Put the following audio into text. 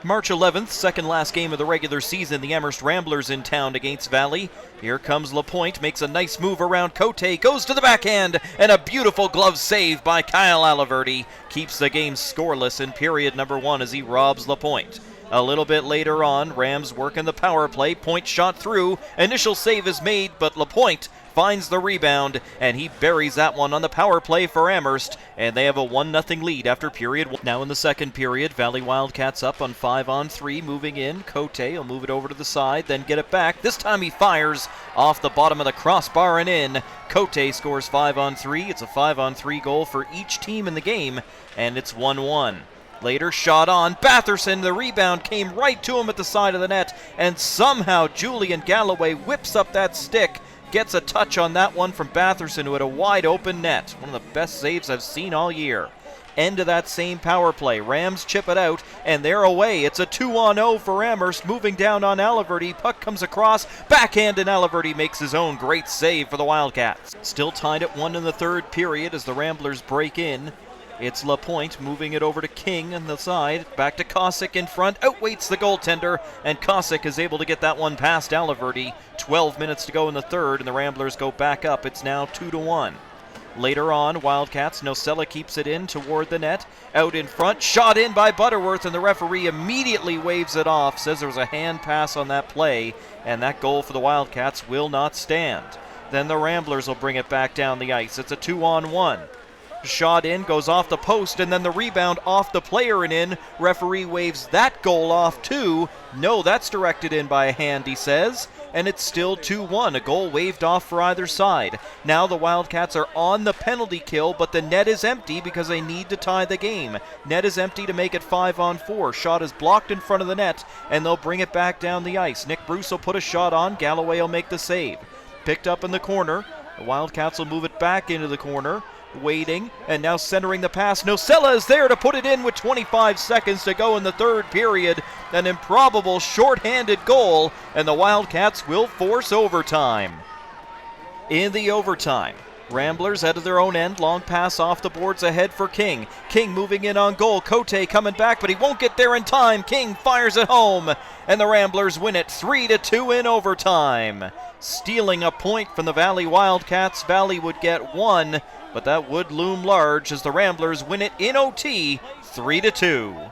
March 11th, second last game of the regular season, the Amherst Ramblers in town against Valley. Here comes LaPointe, makes a nice move around Cote, goes to the backhand, and a beautiful glove save by Kyle Aliverty keeps the game scoreless in period number 1 as he robs LaPointe. A little bit later on, Rams working the power play, Point shot through, initial save is made, but LaPointe finds the rebound, and he buries that one on the power play for Amherst, and they have a 1-0 lead after period 1. Now in the second period, Valley Wildcats up on 5-on-3, moving in. Cote will move it over to the side, then get it back. This time he fires off the bottom of the crossbar and in. Cote scores 5-on-3. It's a 5-on-3 goal for each team in the game, and it's 1-1. Later, shot on. Batherson, the rebound came right to him at the side of the net, and somehow Julian Galloway whips up that stick, gets a touch on that one from Batherson, who had a wide open net. One of the best saves I've seen all year. End of that same power play. Rams chip it out, and they're away. It's a 2-on-0 for Amherst, moving down on Aliverty. Puck comes across, backhand, and Aliverty makes his own great save for the Wildcats. Still tied at 1 in the third period as the Ramblers break in. It's LaPointe moving it over to King on the side. Back to Cossack in front. Outweights the goaltender, and Cossack is able to get that one past Aliverty. 12 minutes to go in the third, and the Ramblers go back up. It's now 2-1. Later on, Wildcats, Nocella keeps it in toward the net. Out in front, shot in by Butterworth, and the referee immediately waves it off. Says there was a hand pass on that play, and that goal for the Wildcats will not stand. Then the Ramblers will bring it back down the ice. It's a 2-on-1. Shot in, goes off the post, and then the rebound off the player and in. Referee waves that goal off too. No, that's directed in by a hand, he says. And it's still 2-1, a goal waved off for either side. Now the Wildcats are on the penalty kill, but the net is empty because they need to tie the game. Net is empty to make it 5-on-4. Shot is blocked in front of the net, and they'll bring it back down the ice. Nick Bruce will put a shot on. Galloway will make the save. Picked up in the corner. The Wildcats will move it back into the corner. Waiting, and now centering the pass. Nocella is there to put it in with 25 seconds to go in the third period. An improbable shorthanded goal, and the Wildcats will force overtime. In the overtime, Ramblers out of their own end, long pass off the boards ahead for King. King moving in on goal. Cote coming back, but he won't get there in time. King fires it home, and the Ramblers win it 3-2 in overtime. Stealing a point from the Valley Wildcats, Valley would get 1, but that would loom large as the Ramblers win it in OT 3-2.